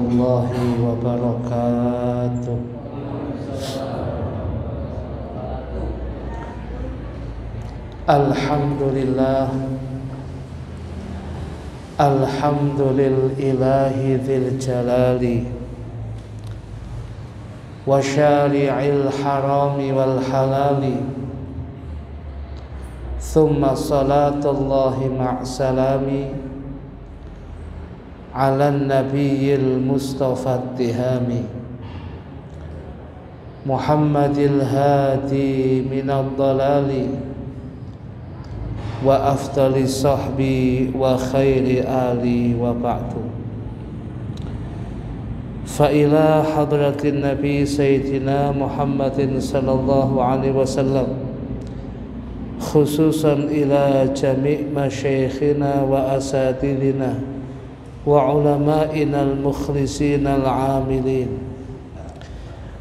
warahmatullahi wabarakatuh. Alhamdulillah, alhamdulillahi dzil jalali wa syari'il harami wal halali, thumma salatullahi ma'salami ala nabiyyil mustafa tihami Muhammadil hadi minad dalali wa afdali sahbi wa khairi ali wa ba'du. Fa ila hadratin nabi sayyidina Muhammadin sallallahu alaihi wasallam, khususan ila jami' masyayikhina wa asatidina wa ulama'ina al-mukhlisina al-amilin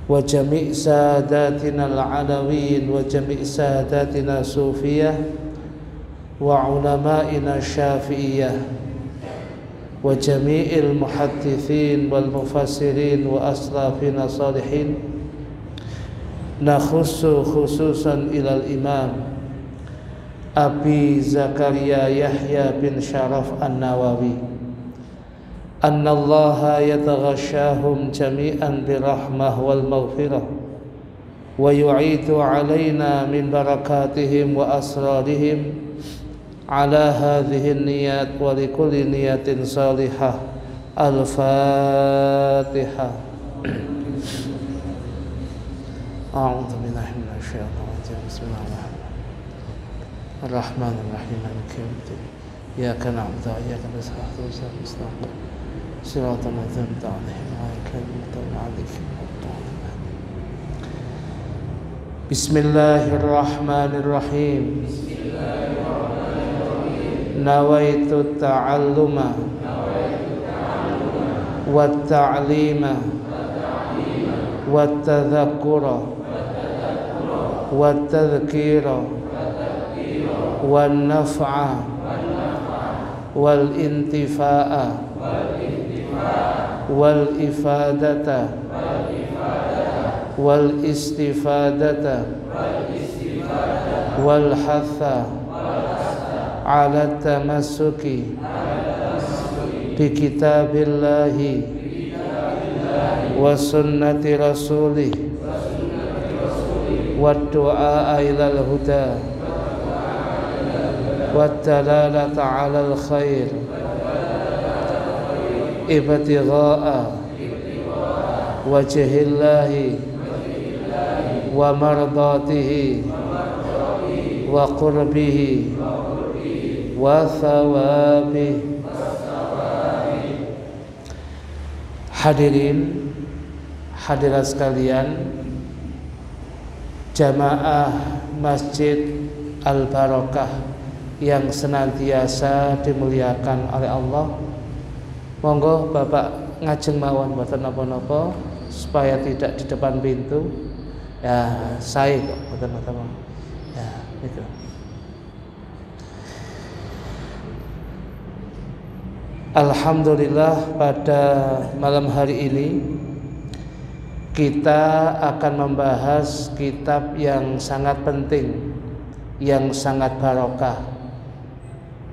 wa jami' sadatina al-alawin wa jami' sadatina sufiyah wa ulama'ina syafi'iyah wa jami'il muhaddithin wal mufassirin wa aslafina salihin, nakhussu khususan ilal imam Abi Zakaria Yahya bin Sharaf An-Nawawi, anna allaha yataghashahum jami'an birahmah wal maghfirah wa yu'idu alaina min barakatihim wa asrarihim ala hadhihi niyat wa likulli niyatin salihah. Al-Fatihah. A'udzu billahi minasy syaithanir rajim. Bismillahirrahmanirrahim. Ar-Rahmanir-Rahim. Maliki yaumiddin. Iyyaka na'budu wa iyyaka nasta'in. Ihdinas siratal siratal ladzina an'amta 'alaihim ghairil maghdubi 'alaihim waladdallin. Bismillahirrahmanirrahim. Nawaitu ta'alluma wa ta'lima wa tadhakkura wa tadhkira wa naf'a wal intifa'a wal ifadata wal istifadata wal hatha ala tamassuki bi kitabillahi wa sunnati rasulih wa du'a ilal huda wa dalalata ala al khair ibtigha'a wajhillahi wa mardatihi wa qurbihi wa thawabi. Hadirin hadirat sekalian, jamaah Masjid Al-Barakah yang senantiasa dimuliakan oleh Allah, monggo Bapak ngajeng mawon mboten napa-napa supaya tidak di depan pintu. Ya, saya kok mboten napa-napa. Ya, itu. Alhamdulillah, pada malam hari ini kita akan membahas kitab yang sangat penting, yang sangat barokah.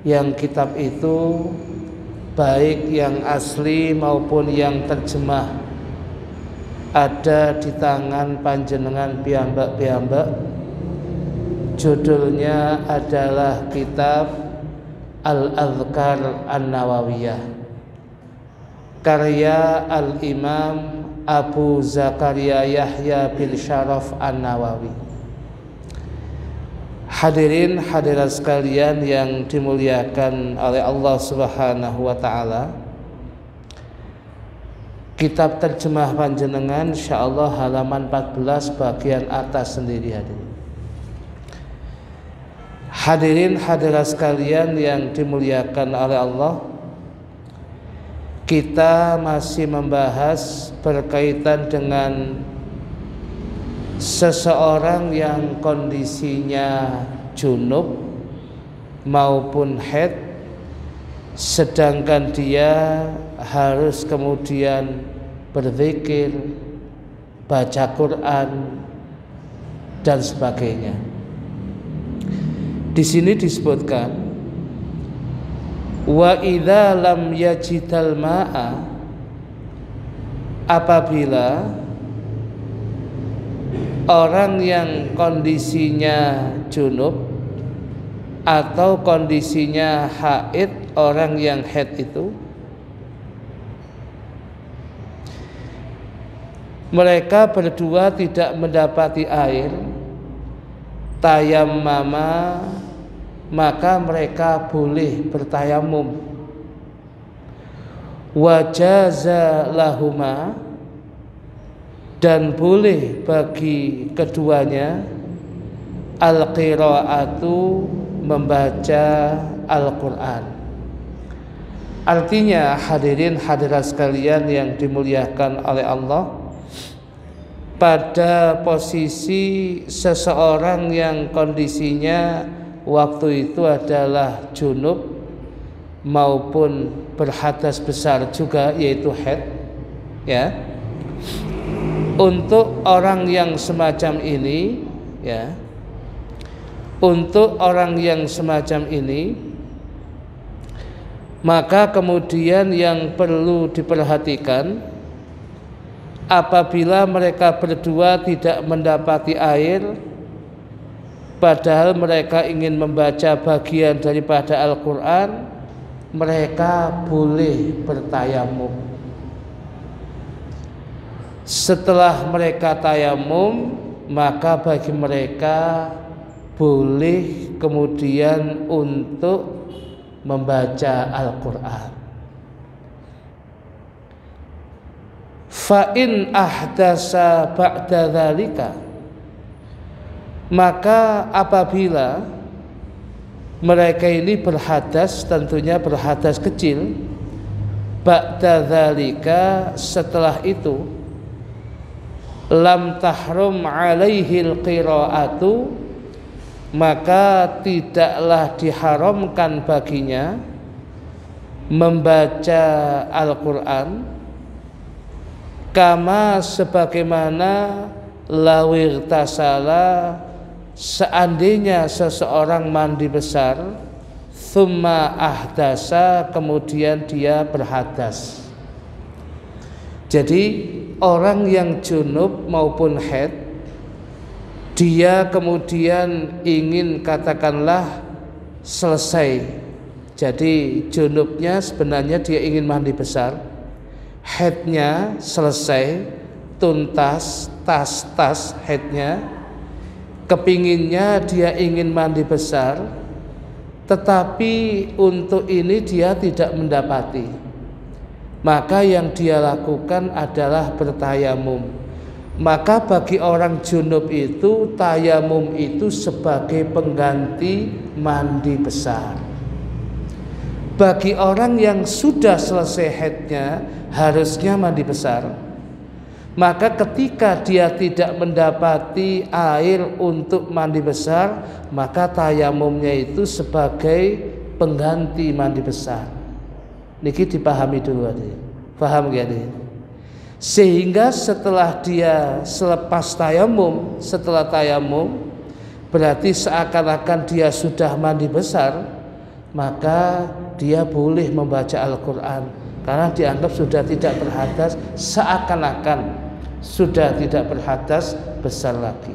Yang kitab itu baik yang asli maupun yang terjemah ada di tangan panjenengan piyambak-piyambak. Judulnya adalah kitab Al-Adhkar An-Nawawiyah, karya Al-Imam Abu Zakaria Yahya bin Sharaf An-Nawawi. Hadirin hadirat sekalian yang dimuliakan oleh Allah Subhanahu wa taala, kitab terjemah panjenengan insyaallah halaman 14 bagian atas sendiri. Hadirin hadirat sekalian yang dimuliakan oleh Allah, kita masih membahas berkaitan dengan seseorang yang kondisinya junub maupun haid, sedangkan dia harus kemudian berzikir, baca Quran dan sebagainya. Di sini disebutkan wa idza lam yajidal ma'a, apabila orang yang kondisinya junub atau kondisinya haid, orang yang haid itu mereka berdua tidak mendapati air, tayammama, maka mereka boleh bertayamum. Wajaza lahuma, dan boleh bagi keduanya al-qiraatu, membaca Al-Quran. Artinya hadirin hadirat sekalian yang dimuliakan oleh Allah, pada posisi seseorang yang kondisinya waktu itu adalah junub maupun berhadas besar juga, yaitu haid, ya, untuk orang yang semacam ini, ya, untuk orang yang semacam ini, maka kemudian yang perlu diperhatikan, apabila mereka berdua tidak mendapati air padahal mereka ingin membaca bagian daripada Al-Quran, mereka boleh bertayamum. Setelah mereka tayamum, maka bagi mereka boleh kemudian untuk membaca Al-Quran. Fa in ahdasa ba'da dzalika, maka apabila mereka ini berhadas, tentunya berhadas kecil, ba'da dzalika, setelah itu, lam tahrum alaihil qiraatu, maka tidaklah diharamkan baginya membaca Al-Quran, kama sebagaimana lawir tasala, seandainya seseorang mandi besar, thumma ahdasa, kemudian dia berhadas. Jadi orang yang junub maupun haid, dia kemudian ingin katakanlah selesai. Jadi junubnya sebenarnya dia ingin mandi besar, haidnya selesai, tuntas, tas haidnya, kepinginnya dia ingin mandi besar, tetapi untuk ini dia tidak mendapati. Maka yang dia lakukan adalah bertayamum. Maka bagi orang junub itu, tayamum itu sebagai pengganti mandi besar. Bagi orang yang sudah selesai haidnya, harusnya mandi besar, maka ketika dia tidak mendapati air untuk mandi besar, maka tayamumnya itu sebagai pengganti mandi besar. Niki dipahami dulu, adik. Paham gak, adik? Sehingga setelah dia selepas tayamum, setelah tayamum, berarti seakan-akan dia sudah mandi besar, maka dia boleh membaca Al-Quran karena dianggap sudah tidak berhadas, seakan-akan sudah tidak berhadas besar lagi.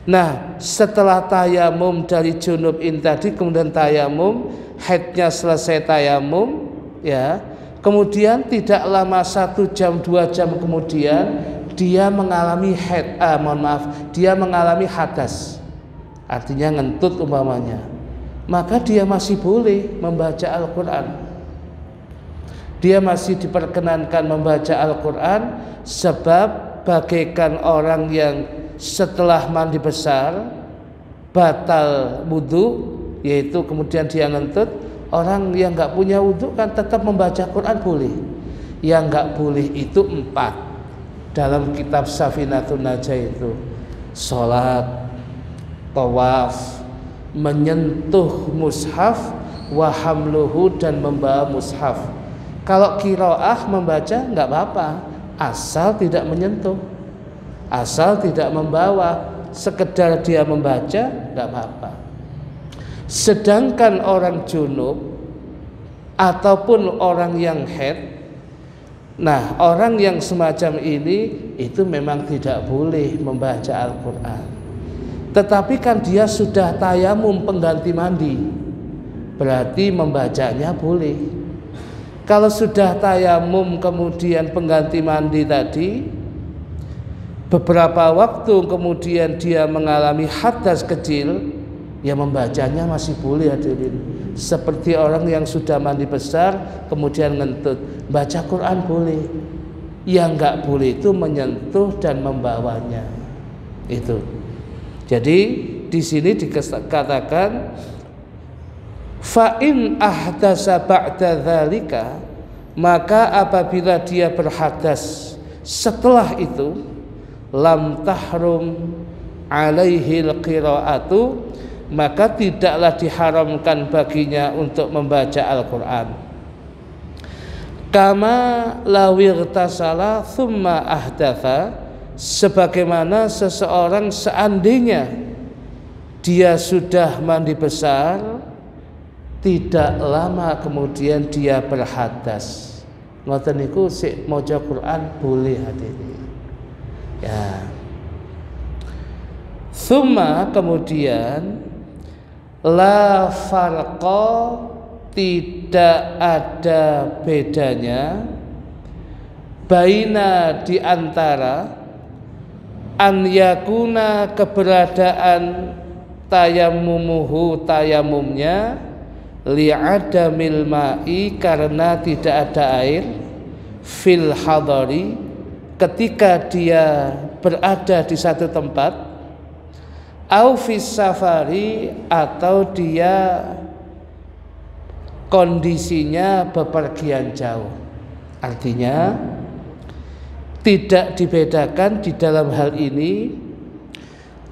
Nah, setelah tayamum dari junub ini tadi, kemudian tayamum, haidnya selesai tayamum, ya, kemudian tidak lama 1 jam 2 jam kemudian dia mengalami haid, dia mengalami hadas, artinya ngentut umpamanya, maka dia masih boleh membaca Al-Quran. Dia masih diperkenankan membaca Al-Quran, sebab bagaikan orang yang setelah mandi besar batal wudhu, yaitu kemudian dia ngentut. Orang yang nggak punya wudhu kan tetap membaca Quran boleh. Yang nggak boleh itu 4 dalam kitab Safinatun Najah itu: sholat, tawaf, menyentuh mushaf, wa hamluhu, dan membawa mushaf. Kalau qiraah membaca nggak apa-apa, asal tidak menyentuh, asal tidak membawa, sekedar dia membaca nggak apa-apa. Sedangkan orang junub ataupun orang yang haid, nah orang yang semacam ini itu memang tidak boleh membaca Al-Quran. Tetapi kan dia sudah tayamum pengganti mandi, berarti membacanya boleh. Kalau sudah tayamum kemudian pengganti mandi tadi, beberapa waktu kemudian dia mengalami hadas kecil, ya membacanya masih boleh hadirin. Seperti orang yang sudah mandi besar kemudian ngentut, baca Quran boleh. Yang nggak boleh itu menyentuh dan membawanya. Itu. Jadi di sini dikatakan fa in ahdasa ba'da dzalika, maka apabila dia berhadas setelah itu, lam tahrum alaihil qiraatu, maka tidaklah diharamkan baginya untuk membaca Al-Quran. Kama lawirtasala thumma ahdatha, sebagaimana seseorang seandainya dia sudah mandi besar, tidak lama kemudian dia berhadas, ngoten niku sik maca Quran boleh hadirin. Ya. Summa kemudian la farqa, tidak ada bedanya, baina di antara an yakuna keberadaan tayammumuhu tayamumnya li'adamil ma'i karena tidak ada air, fil hadari ketika dia berada di satu tempat, au fis safari atau dia kondisinya bepergian jauh. Artinya tidak dibedakan di dalam hal ini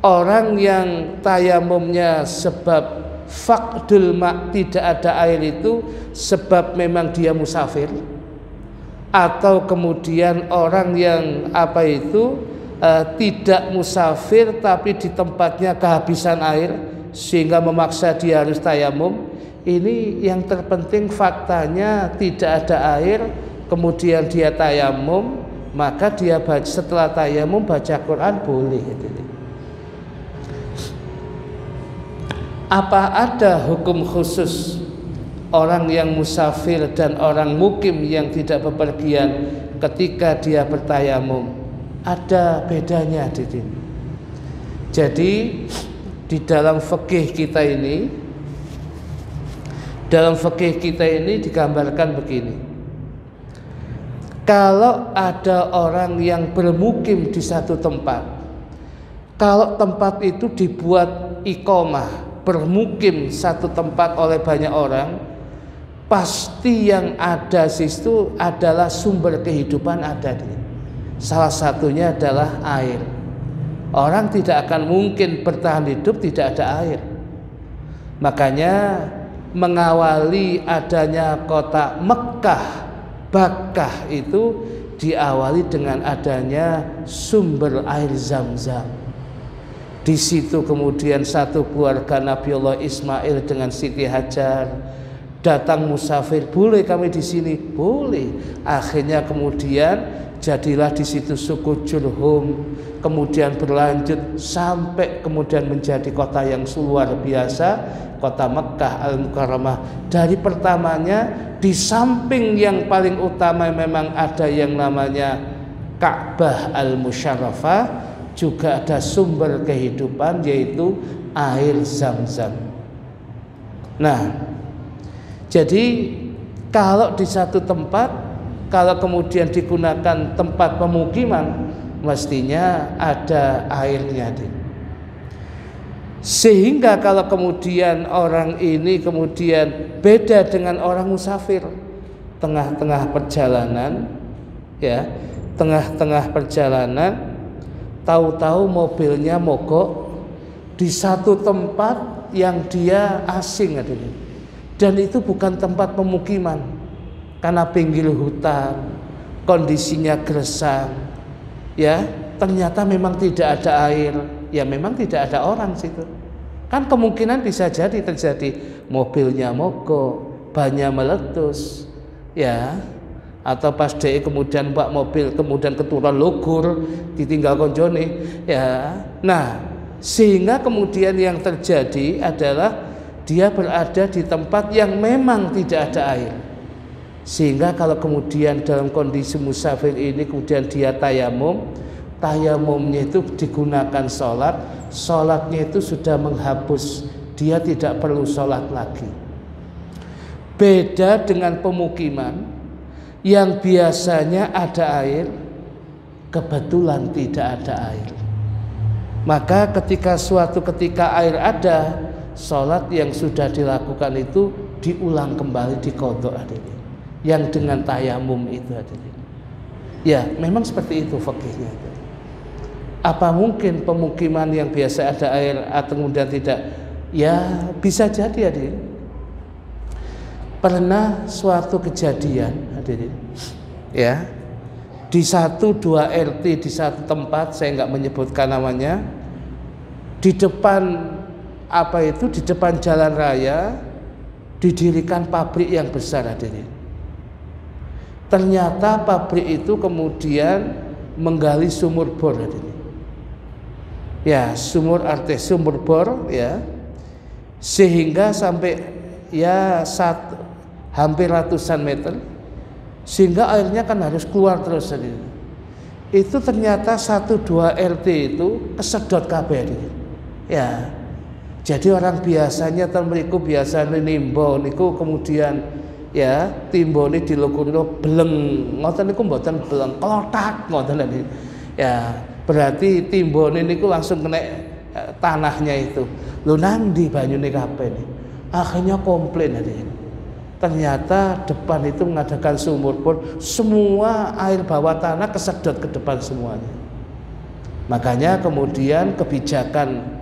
orang yang tayamumnya sebab faqdul ma', tidak ada air itu sebab memang dia musafir, atau kemudian orang yang tidak musafir tapi di tempatnya kehabisan air sehingga memaksa dia harus tayamum. Ini yang terpenting faktanya tidak ada air kemudian dia tayamum, maka dia setelah tayamum baca Quran boleh. Apa ada hukum khusus orang yang musafir dan orang mukim yang tidak bepergian ketika dia bertayamum? Ada bedanya, Didin. Jadi di dalam fikih kita ini, digambarkan begini. Kalau ada orang yang bermukim di satu tempat, kalau tempat itu dibuat iqamah, bermukim satu tempat oleh banyak orang, pasti yang ada situ adalah sumber kehidupan ada di. Salah satunya adalah air. Orang tidak akan mungkin bertahan hidup tidak ada air. Makanya mengawali adanya kota Mekkah, Bakkah itu diawali dengan adanya sumber air Zam-Zam. Di situ kemudian satu keluarga Nabiullah Ismail dengan Siti Hajar datang musafir, boleh kami di sini, boleh. Akhirnya kemudian jadilah di situ suku Jurhum, kemudian berlanjut sampai kemudian menjadi kota yang luar biasa, kota Mekkah Al-Mukarramah. Dari pertamanya di samping yang paling utama memang ada yang namanya Ka'bah Al-Musyarrafah, juga ada sumber kehidupan yaitu air Zam-Zam. Nah, jadi kalau di satu tempat, kalau kemudian digunakan tempat pemukiman, mestinya ada airnya. Sehingga kalau kemudian orang ini kemudian beda dengan orang musafir, tengah-tengah perjalanan, ya, tengah-tengah perjalanan, tahu-tahu mobilnya mogok di satu tempat yang dia asing, dan itu bukan tempat pemukiman. karena pinggir hutan, kondisinya gersang, ya ternyata memang tidak ada air, ya memang tidak ada orang situ. Kan kemungkinan bisa jadi terjadi mobilnya mogok, bannya meletus, ya, atau pas DE kemudian pak mobil kemudian keturun lugur, ditinggal konjone, ya. Nah, sehingga kemudian yang terjadi adalah dia berada di tempat yang memang tidak ada air. Sehingga kalau kemudian dalam kondisi musafir ini kemudian dia tayamum, tayamumnya itu digunakan sholat, sholatnya itu sudah menghapus, dia tidak perlu sholat lagi. Beda dengan pemukiman yang biasanya ada air, kebetulan tidak ada air. Maka suatu ketika air ada, sholat yang sudah dilakukan itu diulang kembali, diqadha hadirin. Yang dengan tayamum itu hadirin. Ya, memang seperti itu fikihnya. Apa mungkin pemukiman yang biasa ada air atau kemudian tidak? Ya bisa jadi hadirin. Pernah suatu kejadian hadirin, ya, di 1-2 RT di satu tempat, saya nggak menyebutkan namanya, di depan di depan jalan raya didirikan pabrik yang besar hadirin. Ternyata pabrik itu kemudian menggali sumur bor hadirin. Ya, sumur bor, ya, sehingga sampai ya hampir ratusan meter, sehingga airnya kan harus keluar terus hadirin. Itu ternyata 1-2 RT itu kesedot kabeh hadirin. Ya, jadi orang biasanya termeriku biasa nimbo niku kemudian ya timbone dilukuro beleng ngoten niku mboten beleng klotak ngoten hadirin. Ya, berarti timbone niku langsung kena tanahnya itu. Lho nandi banyune kabeh nih. Akhirnya komplain hadirin. Ternyata depan itu mengadakan sumur bor, semua air bawah tanah kesedot ke depan semuanya. Makanya kemudian kebijakan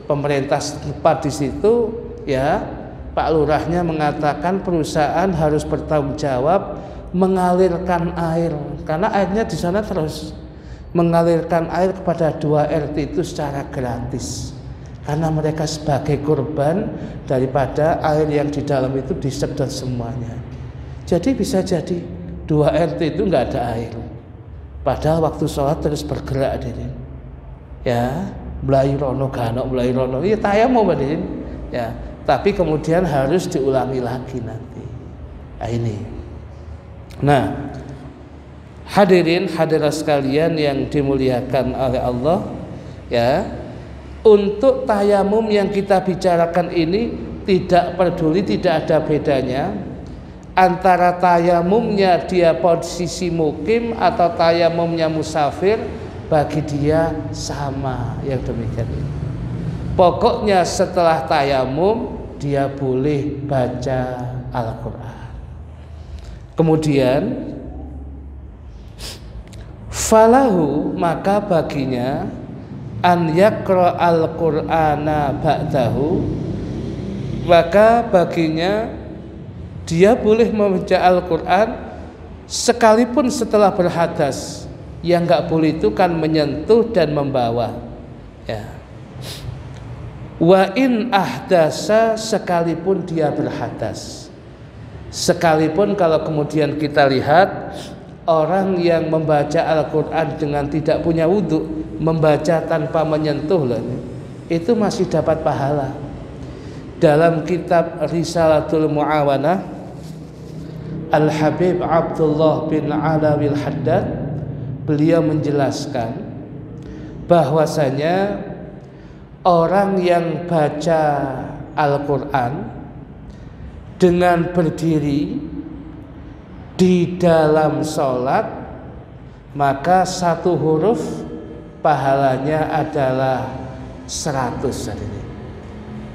pemerintah setempat di situ, ya, Pak Lurahnya mengatakan perusahaan harus bertanggung jawab mengalirkan air, karena airnya di sana terus mengalirkan air kepada 2 RT itu secara gratis, karena mereka sebagai korban daripada air yang di dalam itu disedot semuanya. Jadi bisa jadi 2 RT itu nggak ada air, padahal waktu sholat terus bergerak hadirin. Ya, mulai rono ganok, mulai rono, iya tayamum hadirin. Ya, tapi kemudian harus diulangi lagi nanti. Nah ini. Nah, hadirin hadirat sekalian yang dimuliakan oleh Allah, ya, untuk tayamum yang kita bicarakan ini tidak peduli, tidak ada bedanya antara tayamumnya dia posisi mukim atau tayamumnya musafir, bagi dia sama yang demikian ini. Pokoknya setelah tayamum dia boleh baca Al-Quran. Kemudian falahu, maka baginya an yaqra al-Qur'ana ba'dahu, maka baginya dia boleh membaca Al-Quran sekalipun setelah berhadas. Yang nggak boleh itu kan menyentuh dan membawa, ya. Wa in ahdasa, sekalipun dia berhadas, sekalipun kalau kemudian kita lihat orang yang membaca Al-Quran dengan tidak punya wudhu, membaca tanpa menyentuh loh, itu masih dapat pahala. Dalam kitab Risalatul Mu'awanah, Al-Habib Abdullah bin Alawil Haddad, beliau menjelaskan bahwasanya orang yang baca Al-Quran dengan berdiri di dalam sholat, maka 1 huruf pahalanya adalah 100.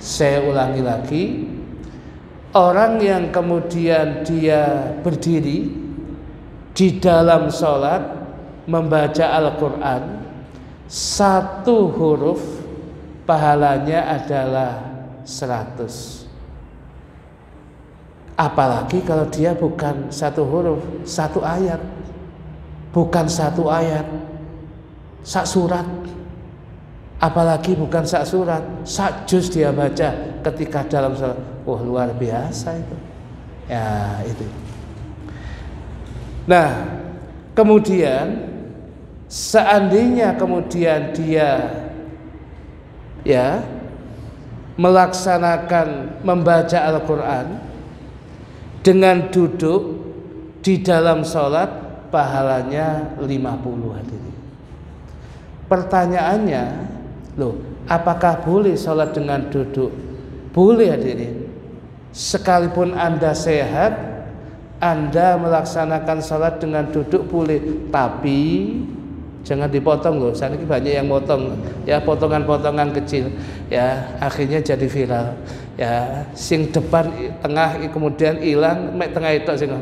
Saya ulangi lagi, orang yang kemudian dia berdiri di dalam sholat membaca Al-Quran, 1 huruf pahalanya adalah 100. Apalagi kalau dia bukan satu huruf, satu ayat, bukan satu ayat, sak surat, apalagi bukan sak surat, sak juz dia baca ketika dalam salat. Wah, luar biasa itu. Ya, itu. Nah, kemudian seandainya kemudian dia ya melaksanakan membaca Al-Quran dengan duduk di dalam sholat, pahalanya 50 hadirin. Pertanyaannya, loh, apakah boleh sholat dengan duduk? Boleh hadirin. Sekalipun Anda sehat, Anda melaksanakan sholat dengan duduk boleh, tapi jangan dipotong loh. Saat ini banyak yang potong, ya potongan-potongan kecil, ya akhirnya jadi viral. Ya, sing depan tengah kemudian hilang, mek tengah itu sing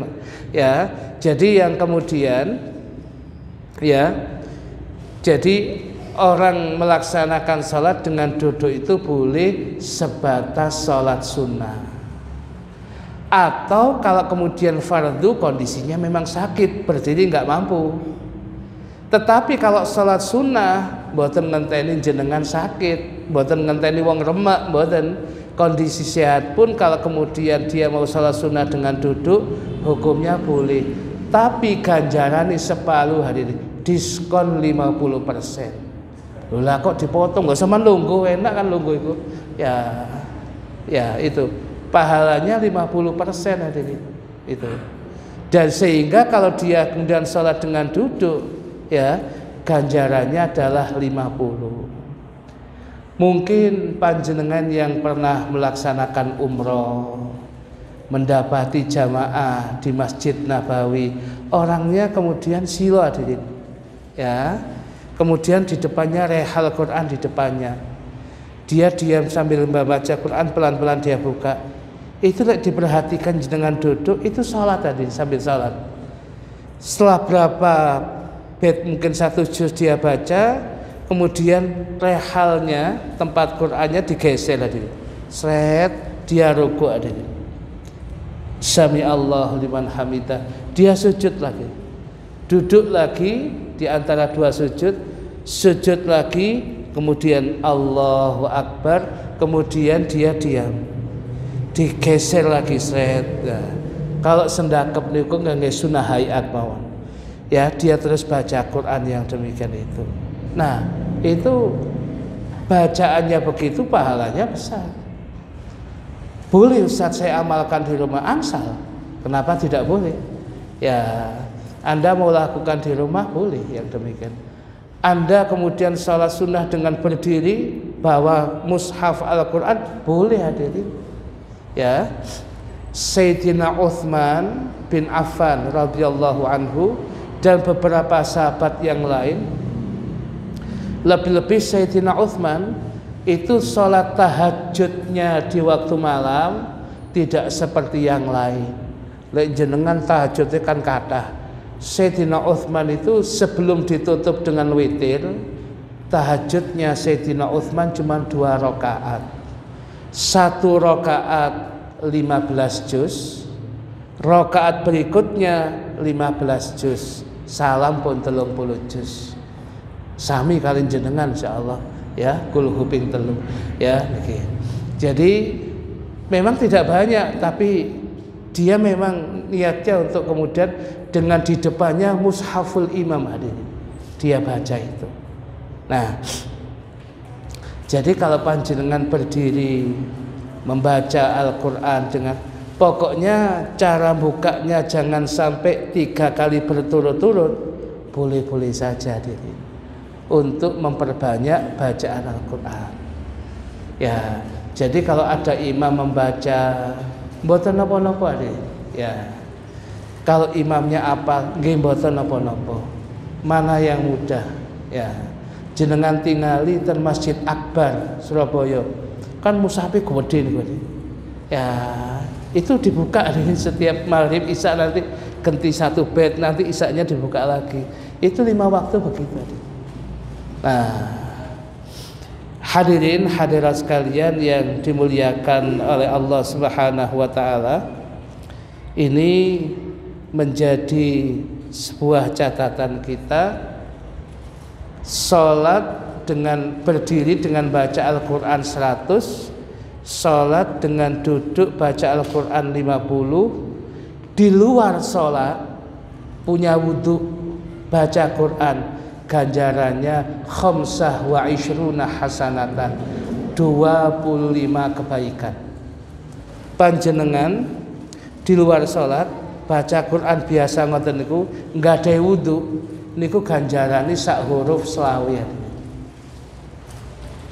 ya. Jadi yang kemudian ya, jadi orang melaksanakan sholat dengan duduk itu boleh sebatas sholat sunnah. Atau kalau kemudian fardu kondisinya memang sakit, berdiri nggak mampu. Tetapi kalau sholat sunnah, mboten ngenteni jenengan sakit, mboten ngenteni wong remek, mboten. Kondisi sehat pun kalau kemudian dia mau sholat sunnah dengan duduk, hukumnya boleh. Tapi ganjarannya separuh hadirin, diskon 50%. Lah kok dipotong, nggak sama lungguh, enak kan lungguh itu. Ya itu pahalanya 50% hadirin itu. Dan sehingga kalau dia kemudian sholat dengan duduk, ya ganjarannya adalah 50. Mungkin panjenengan yang pernah melaksanakan umroh, mendapati jamaah di Masjid Nabawi, orangnya kemudian silo hadirin, ya, kemudian di depannya rehal Quran di depannya, dia diam sambil membaca Quran, pelan-pelan dia buka. Itu diperhatikan dengan duduk, itu sholat tadi sambil sholat. Setelah berapa bait, mungkin satu juz dia baca, kemudian rehalnya, tempat Qur'annya digeser tadi, seret, dia rukuk tadi, Sami Allahu liman hamidah, dia sujud lagi, duduk lagi di antara dua sujud, sujud lagi, kemudian Allahu Akbar, kemudian dia diam, digeser lagi seret. Nah, kalau sendakep niku nggih sunah hayat mawon, ya dia terus baca Quran yang demikian itu. Nah, itu bacaannya begitu, pahalanya besar. Boleh Ustaz saya amalkan di rumah, angsal. Kenapa tidak boleh? Ya, Anda mau lakukan di rumah boleh yang demikian. Anda kemudian salat sunnah dengan berdiri, bawa mushaf Al-Quran, boleh hadirin. Ya, Sayyidina Utsman bin Affan radhiyallahu anhu dan beberapa sahabat yang lain, lebih-lebih Sayyidina Utsman itu sholat tahajudnya di waktu malam tidak seperti yang lain. Lek jenengan tahajudnya kan kathah. Sayyidina Utsman itu sebelum ditutup dengan witir, tahajudnya Sayyidina Utsman cuma 2 rakaat. 1 rakaat 15 juz, rakaat berikutnya 15 juz, salam pun 30 juz. Sami kalian jenengan insyaallah ya, kul huping telu ya. Jadi memang tidak banyak, tapi dia memang niatnya untuk kemudian dengan di depannya mushaful imam hadirin, dia baca itu. Nah, jadi kalau panjenengan berdiri membaca Al-Quran dengan, pokoknya cara bukanya jangan sampai 3 kali berturut-turut, boleh-boleh saja hadirin, untuk memperbanyak bacaan Al-Quran. Ya, jadi kalau ada imam membaca mboten napa-napa ya. Kalau imamnya apa, nggih mboten napa-napa. Mana yang mudah ya. Jenengan tingali ten Masjid Akbar Surabaya. Kan mushafe gede niku. Ya, itu dibuka setiap maghrib isya, nanti ganti 1 bait, nanti isyanya dibuka lagi. Itu 5 waktu begitu. Nah, hadirin hadirat sekalian yang dimuliakan oleh Allah Subhanahu wa taala, Ini menjadi sebuah catatan kita. Sholat dengan berdiri dengan baca Al-Quran 100, sholat dengan duduk baca Al-Quran 50, di luar sholat punya wudhu baca Quran, ganjarannya khamsah wa ishruna hasanatan, 25 kebaikan. Panjenengan di luar sholat baca Quran biasa ngoten niku enggak ada wudhu niku ganjarane sak huruf selawe.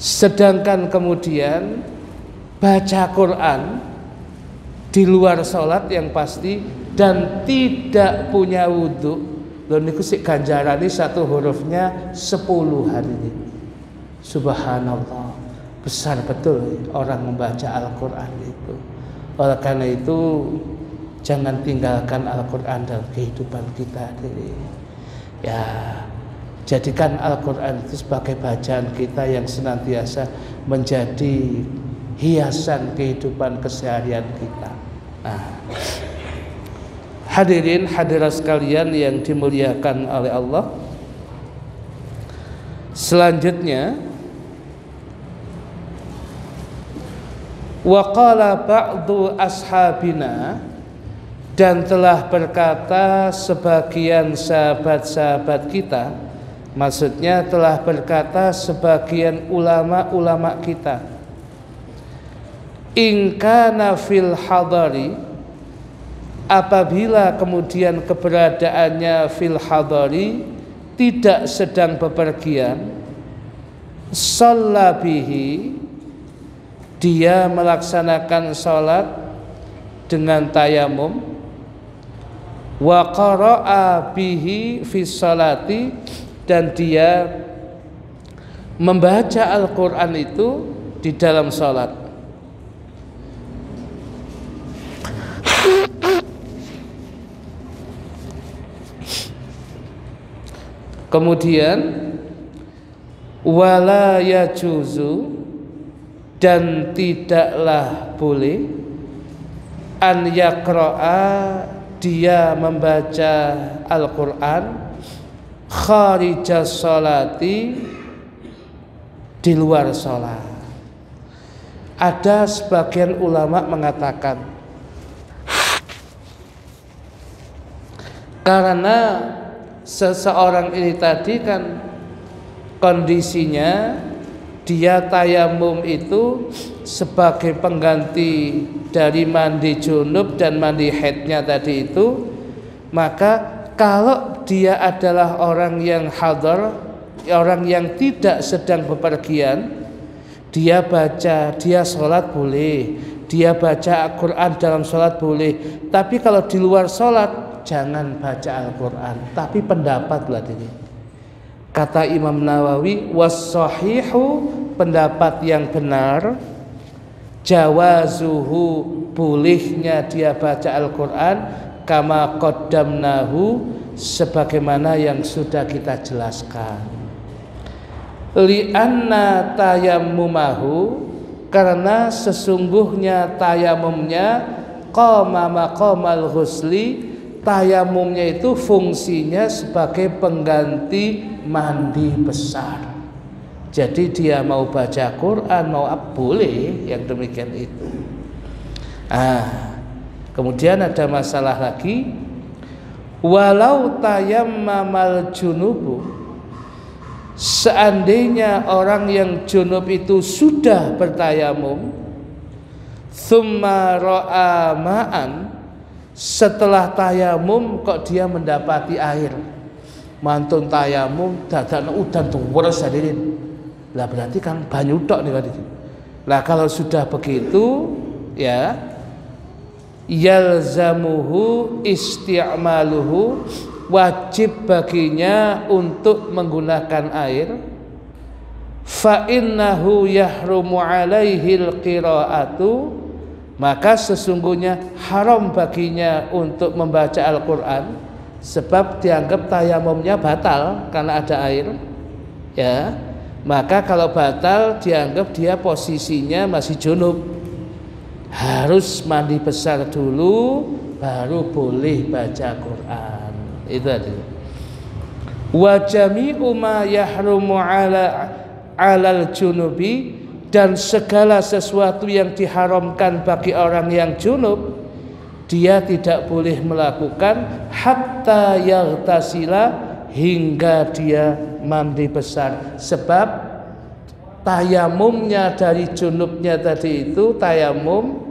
Sedangkan kemudian baca Quran di luar sholat yang pasti dan tidak punya wudhu, lho niku sik ganjarane satu hurufnya 10 hari ini. Subhanallah, besar betul orang membaca Al-Quran itu. Oleh karena itu jangan tinggalkan Al-Quran dalam kehidupan kita. Ya, jadikan Al-Quran itu sebagai bacaan kita yang senantiasa menjadi hiasan kehidupan keseharian kita. Nah, hadirin hadirat sekalian yang dimuliakan oleh Allah, selanjutnya wa qala ba'du ashabina, dan telah berkata sebagian sahabat-sahabat kita, maksudnya telah berkata sebagian ulama-ulama kita, in kana fil hadari, apabila kemudian keberadaannya fil hadari, tidak sedang bepergian, shalla bihi, dia melaksanakan sholat dengan tayamum, wa qara'a bihi fi sholati, dan dia membaca Al-Quran itu di dalam sholat. Kemudian wala yajuzu, dan tidaklah boleh, an yaqra'a, dia membaca Al-Quran kharijas sholati, di luar sholat. Ada sebagian ulama mengatakan karena seseorang ini tadi kan kondisinya dia tayamum itu sebagai pengganti dari mandi junub dan mandi haidnya tadi itu, maka kalau dia adalah orang yang hadar, orang yang tidak sedang bepergian, dia baca, dia sholat boleh, dia baca Al-Quran dalam sholat boleh. Tapi kalau di luar sholat jangan baca Al-Quran. Tapi pendapatlah ini, kata Imam Nawawi, was-sahihu, pendapat yang benar, jawazuhu, bolehnya dia baca Al-Quran, kama qaddamnahu, sebagaimana yang sudah kita jelaskan. Li'anna tayammumahu, karena sesungguhnya tayamumnya qama maqamal ghusli, tayamumnya itu fungsinya sebagai pengganti mandi besar. Jadi dia mau baca Quran, mau boleh yang demikian itu. Kemudian ada masalah lagi, walau tayammamal junubu, seandainya orang yang junub itu sudah bertayamum, thumma ra'a ma'an, setelah tayamum kok dia mendapati air, mantun tayamum dadan udan tuh weres hadirin, lah berarti kan banyu tok nih tadi. Lah kalau sudah begitu ya, yalzamuhu isti'maluhu, wajib baginya untuk menggunakan air. Fa innahu yahrumu alaihil qira'atu, maka sesungguhnya haram baginya untuk membaca Al-Quran, sebab dianggap tayamumnya batal karena ada air. Ya, maka kalau batal dianggap dia posisinya masih junub, harus mandi besar dulu baru boleh baca Quran. Itu tadi. Wa jami'u ma yahrumu alal junubi, dan segala sesuatu yang diharamkan bagi orang yang junub dia tidak boleh melakukan hatta yaghtasila, hingga dia mandi besar. Sebab tayamumnya dari junubnya tadi itu, tayamum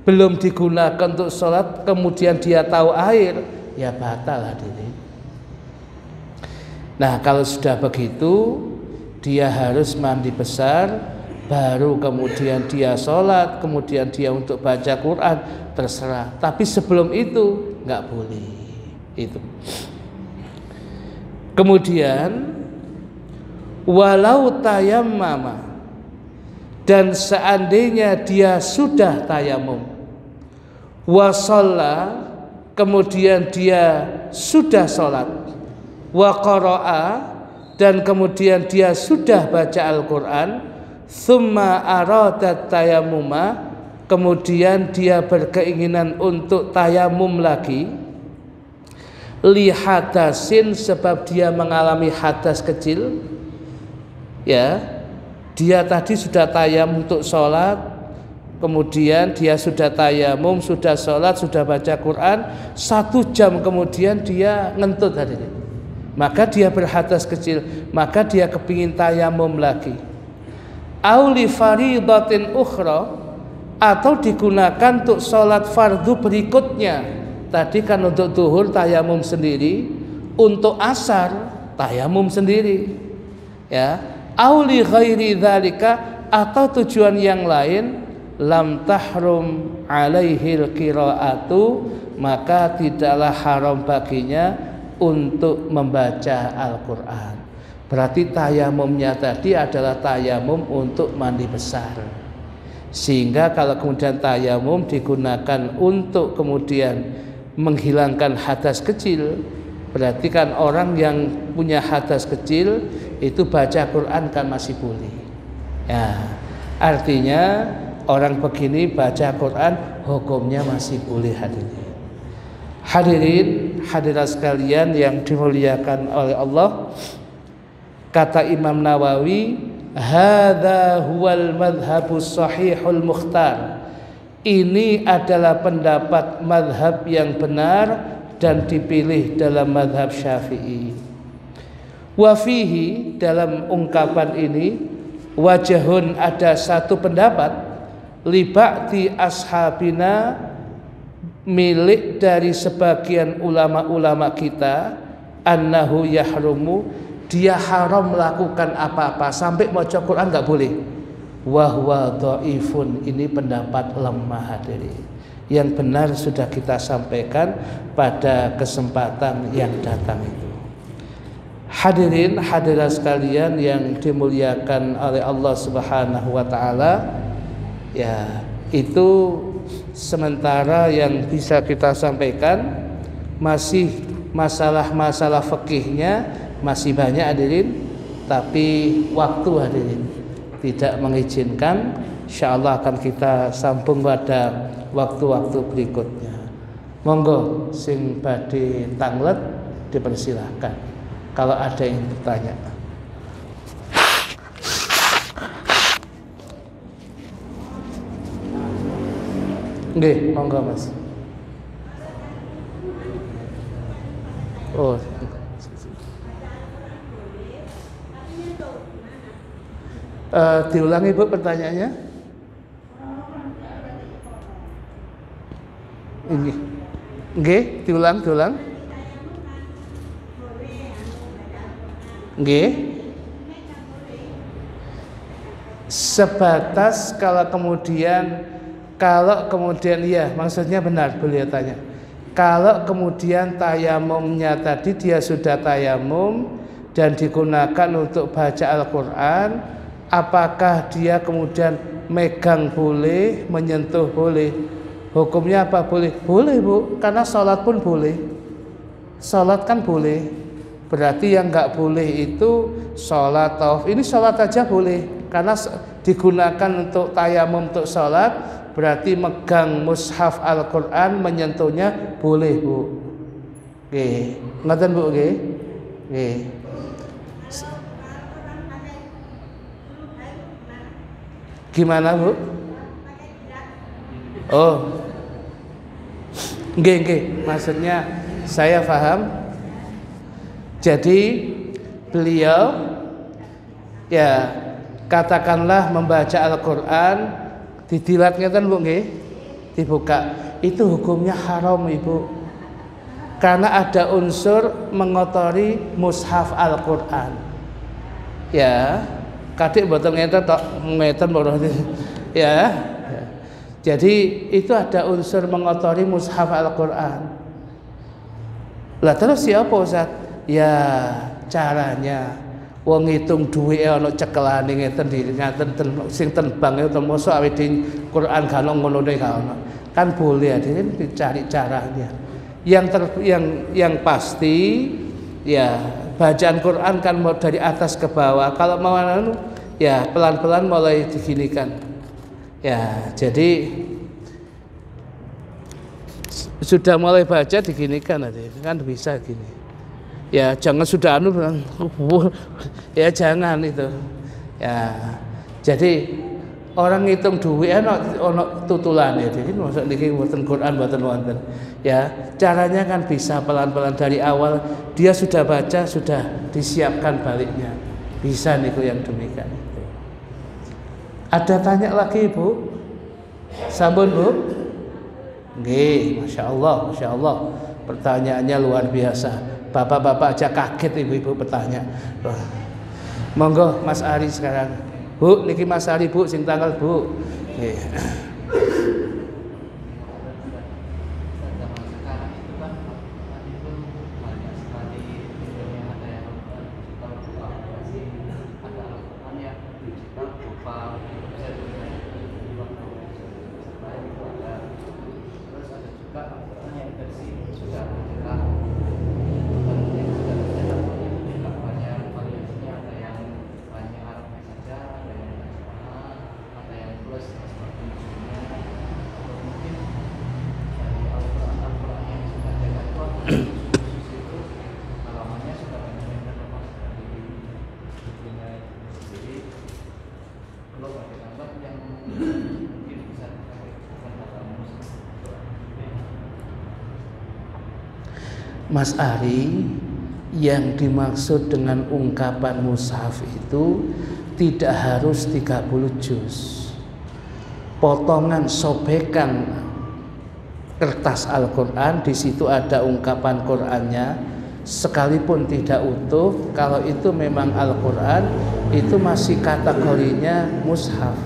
belum digunakan untuk sholat, kemudian dia tahu air, ya batal hadirin. Nah kalau sudah begitu, dia harus mandi besar, baru kemudian dia sholat, kemudian dia untuk baca Quran, terserah. Tapi sebelum itu nggak boleh. Itu. Kemudian walau tayammama, dan seandainya dia sudah tayamum, wa shalla, kemudian dia sudah sholat, wa qara'a, dan kemudian dia sudah baca Al-Quran, thumma aradat tayammuma, kemudian dia berkeinginan untuk tayamum lagi, li hadasin, sebab dia mengalami hadas kecil, ya. Dia tadi sudah tayamum untuk sholat, kemudian dia sudah tayamum, sudah sholat, sudah baca Quran, 1 jam kemudian dia ngentut hadirin. Maka dia berhadas kecil, maka dia kepingin tayamum lagi. Auli faridatin ukhra, atau digunakan untuk sholat fardu berikutnya. Tadi kan untuk duhur tayamum sendiri, untuk asar tayamum sendiri, ya. Auli ghairi dzalika, atau tujuan yang lain, lam tahrum alaihil qiraatu, maka tidaklah haram baginya untuk membaca Al-Quran. Berarti tayamumnya tadi adalah tayamum untuk mandi besar. Sehingga kalau kemudian tayamum digunakan untuk kemudian menghilangkan hadas kecil, berarti kan orang yang punya hadas kecil itu baca Quran kan masih boleh. Ya, artinya orang begini baca Quran hukumnya masih boleh hadirin. Hadirin, hadirat sekalian yang dimuliakan oleh Allah, kata Imam Nawawi, hadza huwal madhabus sahihul mukhtar. Ini adalah pendapat madhab yang benar dan dipilih dalam madhab Syafi'i. Wa fihi, dalam ungkapan ini, wajahun, ada satu pendapat, liba'ti ashabina, milik dari sebagian ulama-ulama kita, annahu yahrumu, dia haram melakukan apa-apa sampai baca Quran nggak boleh. Wahwa dhaifun, ini pendapat lemah hadirin. Yang benar sudah kita sampaikan pada kesempatan yang datang itu. Hadirin hadirat sekalian yang dimuliakan oleh Allah Subhanahu wa taala, ya, itu sementara yang bisa kita sampaikan. Masih masalah-masalah fikihnya masih banyak hadirin, tapi waktu hadirin tidak mengizinkan. Insyaallah akan kita sambung pada waktu-waktu berikutnya. Monggo sing badhe tanglet dipersilahkan kalau ada yang bertanya. Nggih, monggo Mas. Oh. Diulangi Bu pertanyaannya. Nggih, diulang. Nggih. Sebatas kalau kemudian ya, maksudnya benar beliau tanya. Kalau kemudian tayamumnya tadi dia sudah tayamum dan digunakan untuk baca Al-Quran, apakah dia kemudian megang boleh, menyentuh boleh? Hukumnya apa boleh? Boleh Bu, karena sholat pun boleh. Sholat kan boleh. Berarti yang nggak boleh itu sholat tawaf. Ini sholat aja boleh, karena digunakan untuk tayamum untuk sholat, berarti megang mushaf Al-Qur'an menyentuhnya boleh, Bu. Nggih. Ngoten, Bu, nggih. Nggih. Gimana, Bu? Oh. Nggih. Maksudnya saya paham. Jadi beliau ya katakanlah membaca Al-Qur'an didilat ngeten, Bu, nggih. Dibuka. Itu hukumnya haram, Ibu. Karena ada unsur mengotori mushaf Al-Qur'an. Ya, kadek mboten ngeten tok, ngeten mboten. Ya. Jadi itu ada unsur mengotori mushaf Al-Qur'an. Lah terus siapa, Ustaz? Ya, caranya wong ngitung duwike ana cekelane ngeten sing ten bank itu mosok awake Quran gak ono ngono gak ono. Kan boleh dicari caranya. Yang pasti ya bacaan Quran kan mau dari atas ke bawah. Kalau mau ya pelan-pelan mulai diginikan. Ya, jadi sudah mulai baca diginikan aja, kan bisa gini. Ya, jangan sudah ya jangan itu. Ya, jadi orang ngitung duit ono tutulane. Jadi maksud niki mboten Quran mboten wonten. Ya, caranya kan bisa pelan-pelan dari awal dia sudah baca, sudah disiapkan baliknya. Bisa niku yang demikian. Ada tanya lagi, Bu? Sampun, Bu? Nggih, Masya Allah. Pertanyaannya luar biasa. Bapak-bapak aja kaget, ibu-ibu bertanya. Monggo Mas Ari sekarang. Bu, niki Mas Ari, Bu, sing tanggal, Bu. Nggih. Mas Ari, yang dimaksud dengan ungkapan mushaf itu tidak harus 30 juz. Potongan sobekan kertas Al-Qur'an, di situ ada ungkapan Qur'annya, sekalipun tidak utuh, kalau itu memang Al-Qur'an, itu masih kategorinya mushaf.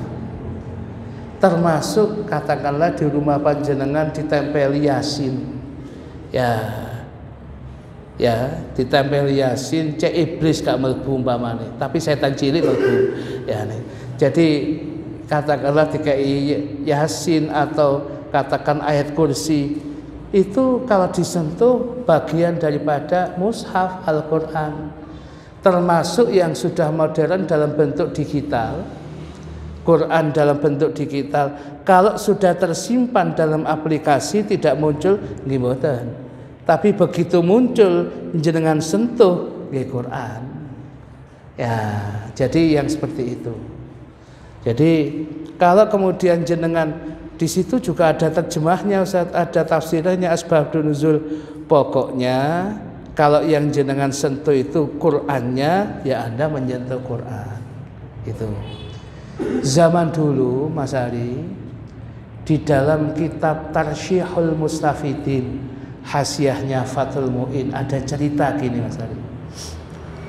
Termasuk katakanlah di rumah panjenengan ditempel Yasin. Ya, ditempel Yasin, cek iblis gak mlebu umpamane, tapi setan cilik mlebu. Ya, nih. Jadi katakanlah dikai Yasin atau katakan ayat kursi, itu kalau disentuh bagian daripada mushaf Al-Qur'an. Termasuk yang sudah modern dalam bentuk digital. Quran dalam bentuk digital, kalau sudah tersimpan dalam aplikasi tidak muncul nggih mboten. Tapi begitu muncul jenengan sentuh nggih Quran. Ya, jadi yang seperti itu. Jadi kalau kemudian jenengan di situ juga ada terjemahnya, Ustaz, ada tafsirnya, asbabun nuzul. Pokoknya kalau yang jenengan sentuh itu Qur'annya, ya Anda menyentuh Quran. Itu. Zaman dulu Mas Ari, di dalam kitab Tarsyihul Mustafidin, hasyiahnya Fathul Mu'in, ada cerita gini Mas Ari.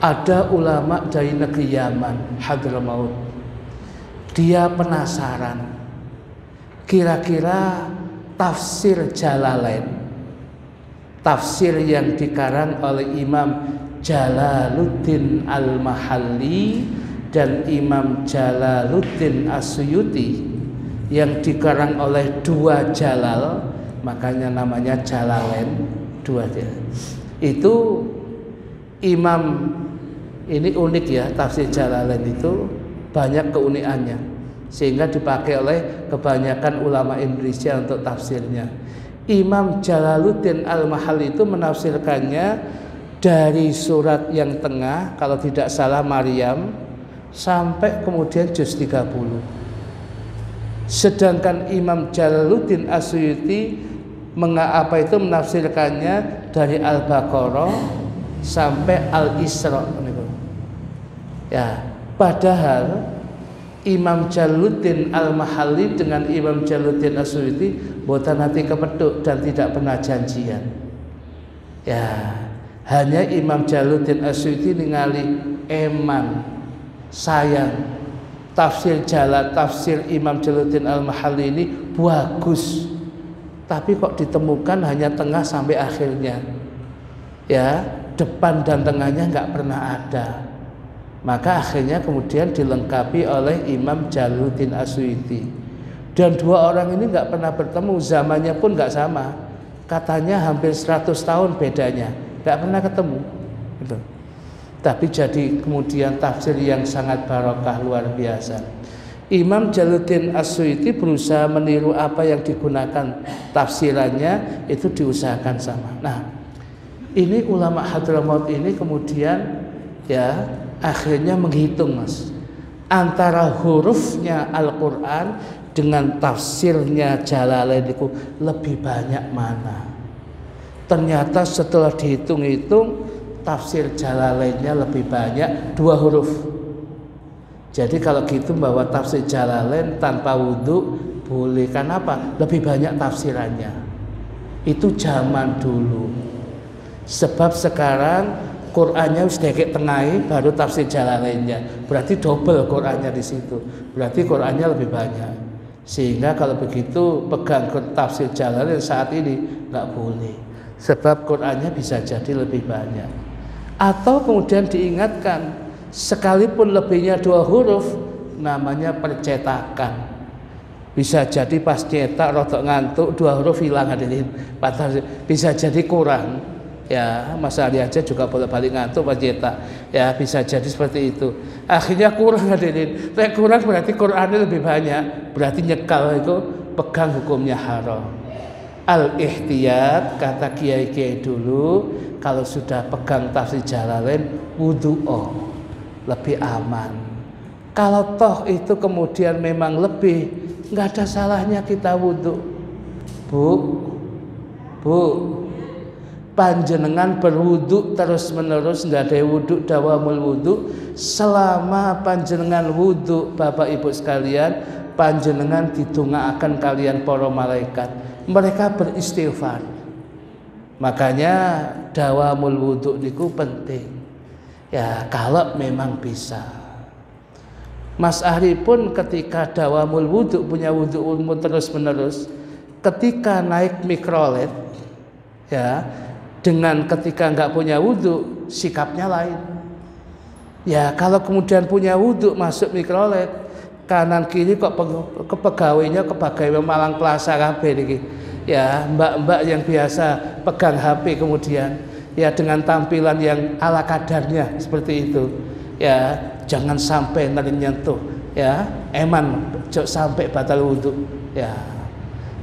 Ada ulama dari negeri Yaman, Hadramaut. Dia penasaran, kira-kira tafsir Jalalain, tafsir yang dikarang oleh Imam Jalaluddin Al-Mahalli dan Imam Jalaluddin As-Suyuti, yang dikarang oleh dua Jalal, makanya namanya Jalalain, dua dia. Itu Imam ini unik ya, tafsir Jalalain itu banyak keunikannya. sehingga dipakai oleh kebanyakan ulama Indonesia untuk tafsirnya. Imam Jalaluddin Al-Mahalli itu menafsirkannya dari surat yang tengah, kalau tidak salah Maryam, sampai kemudian juz 30. Sedangkan Imam Jalaluddin As-Suyuti menafsirkannya dari Al-Baqarah sampai Al-Isra. Ya, padahal Imam Jalaluddin Al-Mahalli dengan Imam Jalaluddin As-Suyuti boten nate kepethuk dan tidak pernah janjian. Ya, hanya Imam Jalaluddin As-Suyuti ningali eman sayang tafsir Imam Jalaluddin Al-Mahalli ini bagus, tapi kok ditemukan hanya tengah sampai akhirnya. Ya, depan dan tengahnya nggak pernah ada. Maka akhirnya kemudian dilengkapi oleh Imam Jalaluddin As-Suyuti. Dan dua orang ini nggak pernah bertemu, zamannya pun nggak sama. Katanya hampir 100 tahun bedanya, nggak pernah ketemu. Gitu. Tapi jadi kemudian tafsir yang sangat barokah luar biasa. Imam Jalaluddin As-Suyuti berusaha meniru apa yang digunakan tafsirannya, itu diusahakan sama. Nah, ini ulama Hadramaut ini kemudian ya akhirnya menghitung, Mas, antara hurufnya Al-Quran dengan tafsirnya Jalalain itu lebih banyak mana. Ternyata setelah dihitung-hitung tafsir Jalalainnya lebih banyak 2 huruf. Jadi kalau gitu bahwa tafsir Jalalain tanpa wudhu boleh, kan apa? Lebih banyak tafsirannya. Itu zaman dulu. Sebab sekarang Qurannya sudah kayak tengahi, baru tafsir Jalalainnya. Berarti double Qurannya di situ. Berarti Qurannya lebih banyak. Sehingga kalau begitu pegang tafsir Jalalain saat ini nggak boleh. Sebab Qurannya bisa jadi lebih banyak. Atau kemudian diingatkan, sekalipun lebihnya 2 huruf, namanya percetakan. Bisa jadi pas cetak rodok ngantuk 2 huruf hilang hadirin. Bisa jadi kurang. Ya, Mas Ali aja juga bolak-balik ngantuk pas cetak. Ya, bisa jadi seperti itu. Akhirnya kurang hadirin. Kurang berarti Qurannya lebih banyak. Berarti nyekal itu pegang hukumnya haram. Al-ihtiyat, kata kiai-kiai dulu, kalau sudah pegang tafsir Jalalain wudu'o, lebih aman. Kalau toh itu kemudian memang lebih, nggak ada salahnya kita wudu. Bu, panjenengan berwudu terus menerus, nggak ada wudu, dawamul wudu. Selama panjenengan wudu, Bapak Ibu sekalian, panjenengan didongaaken kalian para malaikat, mereka beristighfar. Makanya dawamul wudu niku penting. Ya, kalau memang bisa. Mas Ahri pun ketika dawamul wudu, punya wudu umum terus menerus, ketika naik mikrolet, ya, dengan ketika nggak punya wudu sikapnya lain. Ya, kalau kemudian punya wudu masuk mikrolet, kanan kiri kok kepegawainya kepegawai Malang Plaza kabeh niki. Ya, mbak-mbak yang biasa pegang HP kemudian ya dengan tampilan yang ala kadarnya seperti itu. Ya, jangan sampai nyentuh ya, eman sampai batal wudu. Ya.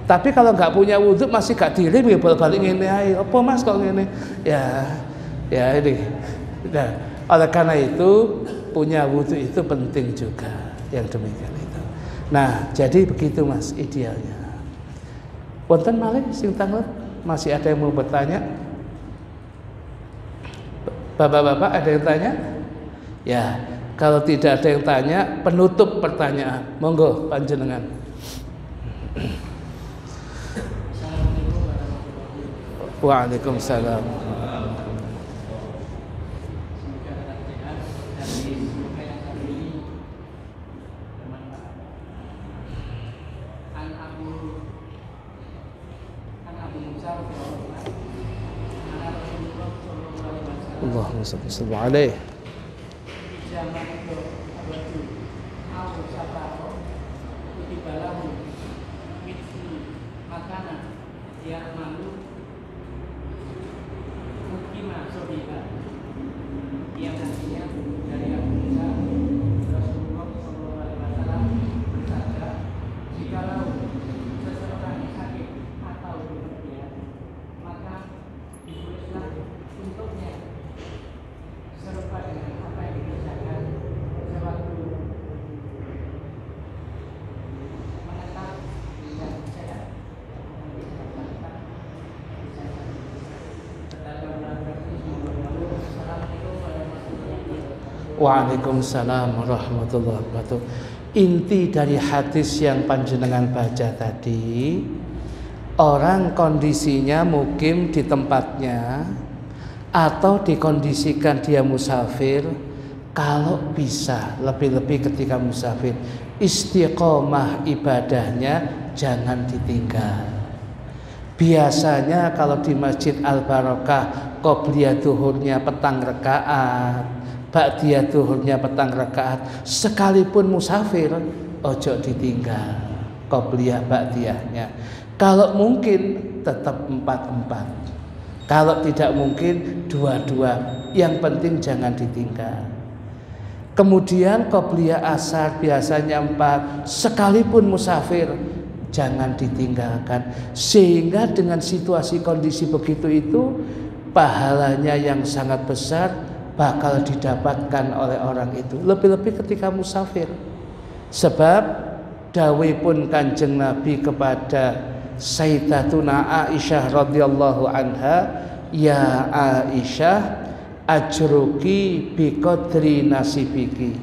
Tapi kalau nggak punya wudhu masih gak dirim ya balik ngene ae. Apa Mas kok ngene? Ya ini. Nah, oleh karena itu punya wudhu itu penting juga yang demikian itu. Nah, jadi begitu Mas idealnya. Wonten malih sing tanget, masih ada yang mau bertanya? Bapak-bapak ada yang tanya? Ya, kalau tidak ada yang tanya, penutup pertanyaan. Monggo panjenengan. Waalaikumsalam. Allahumma shalli alaihi. Waalaikumsalam warahmatullahi wabarakatuh. Inti dari hadis yang panjenengan baca tadi, orang kondisinya mukim di tempatnya atau dikondisikan dia musafir, kalau bisa lebih-lebih ketika musafir, istiqomah ibadahnya jangan ditinggal. Biasanya kalau di Masjid Al-Barokah, qobliyah zuhurnya petang rakaat, ba'diyah zuhurnya petang rakaat, sekalipun musafir ojo ditinggal qobliyah ba'diyahnya. Kalau mungkin tetap 4-4, kalau tidak mungkin 2-2, yang penting jangan ditinggal. Kemudian qobliyah asar biasanya 4, sekalipun musafir jangan ditinggalkan, sehingga dengan situasi kondisi begitu itu pahalanya yang sangat besar bakal didapatkan oleh orang itu, lebih-lebih ketika musafir. Sebab dawuhipun Kanjeng Nabi kepada Sayyidatuna Aisyah radhiyallahu anha, ya Aisyah, ajruki biqadri nasibiki.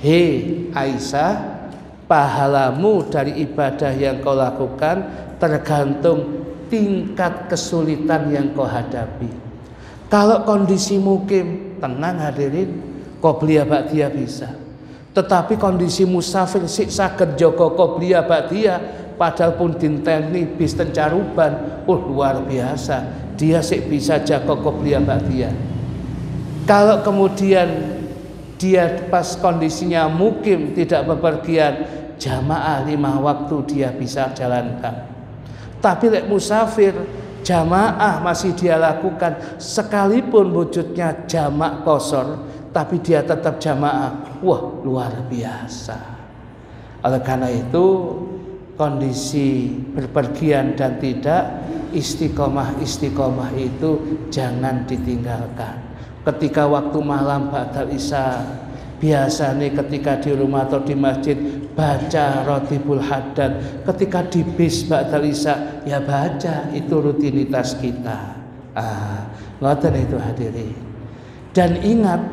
Hei Aisyah, pahalamu dari ibadah yang kau lakukan tergantung tingkat kesulitan yang kau hadapi. Kalau kondisi mukim, tenang hadirin, qobliyah ba'diyah bisa. Tetapi kondisi musafir sik saged jaga qobliyah ba'diyah, padahal pun dinteni bis tencaruban, luar biasa. Dia sik bisa jaga qobliyah ba'diyah. Kalau kemudian dia pas kondisinya mukim tidak bepergian, jamaah 5 waktu dia bisa jalankan. Tapi lek musafir, jamaah masih dia lakukan, sekalipun wujudnya jamak qashar, tapi dia tetap jamaah. Wah, luar biasa. Oleh karena itu, kondisi berpergian dan tidak, istiqomah itu jangan ditinggalkan. Ketika waktu malam ba'dal isya, biasanya ketika di rumah atau di masjid baca Rotibul Haddad, ketika di bis ba'dal isya ya baca, itu rutinitas kita. Ngoten itu hadirin. Dan ingat,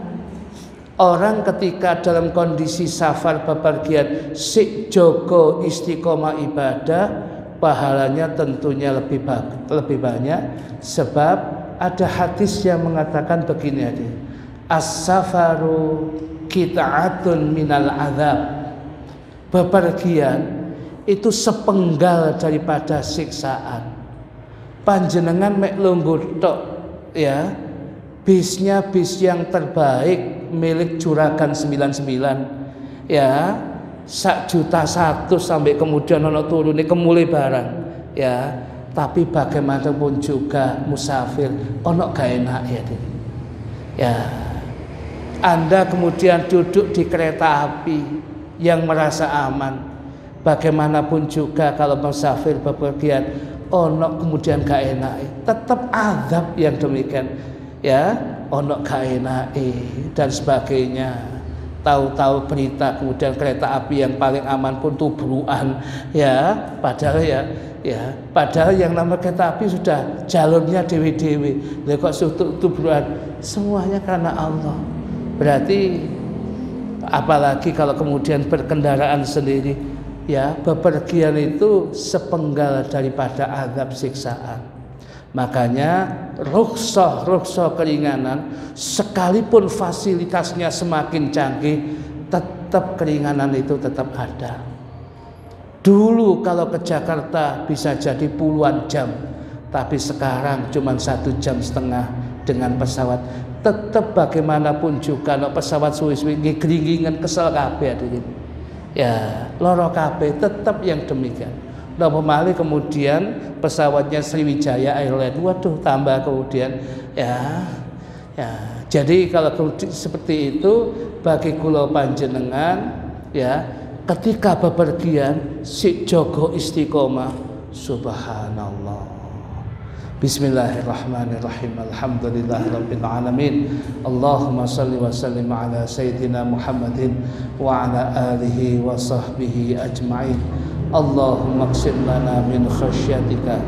orang ketika dalam kondisi safar bepergian sik jogo istiqomah ibadah, pahalanya tentunya lebih banyak. Sebab ada hadis yang mengatakan begini adik, as-safaru qita'atun minal azab. Bepergian itu sepenggal daripada siksaan. Panjenengan mek lungguh tok ya, bisnya bis yang terbaik milik Juragan 99 ya, 1.100.000 sampai kemudian ono turune kemulai barang ya. Tapi bagaimanapun juga musafir ono gak enak ya. Anda kemudian duduk di kereta api yang merasa aman, bagaimanapun juga kalau musafir bepergian ono kemudian gak enak, tetap azab yang demikian ya, ono gak enak dan sebagainya. Tahu-tahu berita kemudian kereta api yang paling aman pun tubrukan ya, padahal yang nama kereta api sudah jalurnya dewi-dewi, kok tubrukan, semuanya karena Allah. Berarti apalagi kalau kemudian berkendaraan sendiri ya, bepergian itu sepenggal daripada azab siksaan. Makanya rukhsah keringanan, sekalipun fasilitasnya semakin canggih, tetap keringanan itu tetap ada. Dulu kalau ke Jakarta bisa jadi puluhan jam, tapi sekarang cuma 1,5 jam dengan pesawat. Tetap bagaimanapun juga no pesawat suwi-suwi ngegelingan kesel kabeh hadirin. Ya, loro kabeh, tetap yang demikian. Pemali kemudian pesawatnya Sriwijaya Airlines, waduh tambah kemudian ya. Jadi kalau seperti itu bagi kula panjenengan ya, ketika bepergian si jogo istiqomah, subhanallah. Bismillahirrahmanirrahim. Alhamdulillahirabbil alamin. Allahumma shalli wa sallim ala sayyidina Muhammadin wa ala alihi wa sahbihi ajma'in. Allahumma qsim lana min khasyatika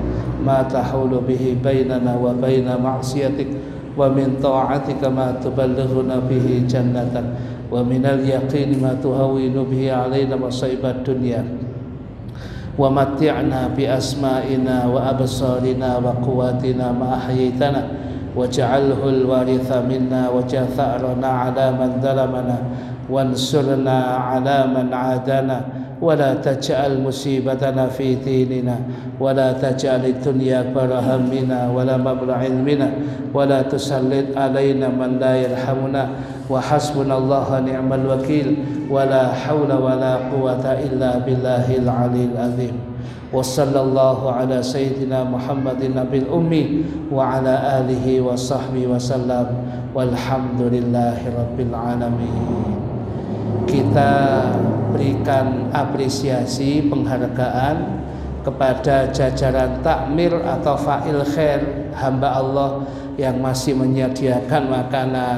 ma tahulu bihi bainana wa baina ma'siyatik, wa min ta'atika ma tuballighuna bihi jannatan wa minal yaqini ma tuhawwinu bihi 'alaina masa'ibad dunya wa matti'na bi asma'ina wa absarina wa quwwatina ma ahyaytana waj'alhu al-waritha minna waj'al tha'rana 'ala man zalamana wansurna 'ala man 'adana ولا تجعل مصيبتنا في ديننا ولا تجعل الدنيا أكبر همنا ولا مبلغ علمنا ولا تسلط علينا من لا يرحمنا وحسبنا الله ونعم الوكيل ولا حول ولا قوة إلا بالله العلي العظيم وصلى الله على سيدنا محمد النبي الأمي وعلى آله وصحبه وسلم والحمد لله رب العالمين. Kita berikan apresiasi penghargaan kepada jajaran takmir atau fa'il khair, hamba Allah yang masih menyediakan makanan,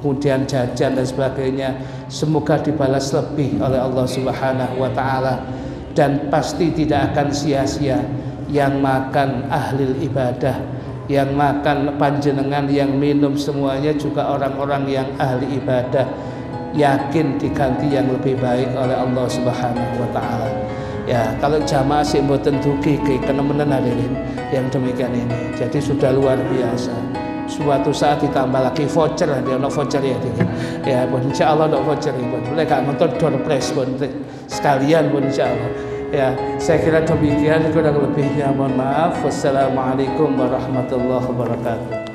kemudian jajan dan sebagainya. Semoga dibalas lebih oleh Allah Subhanahu wa taala dan pasti tidak akan sia-sia. Yang makan ahli ibadah, yang makan panjenengan, yang minum semuanya juga orang-orang yang ahli ibadah. Yakin diganti yang lebih baik oleh Allah Subhanahu wa taala. Ya, kalau jamaah sih mboten dugi kenemenen hadirin yang demikian ini. Jadi sudah luar biasa. Suatu saat ditambah lagi voucher, ada ono voucher ya hadirin. Ya, pun insyaallah ono voucher pun. Boleh gak nonton door prize pun sekalian pun insyaallah. Ya, saya kira demikian, kurang lebihnya mohon maaf. Wassalamualaikum warahmatullahi wabarakatuh.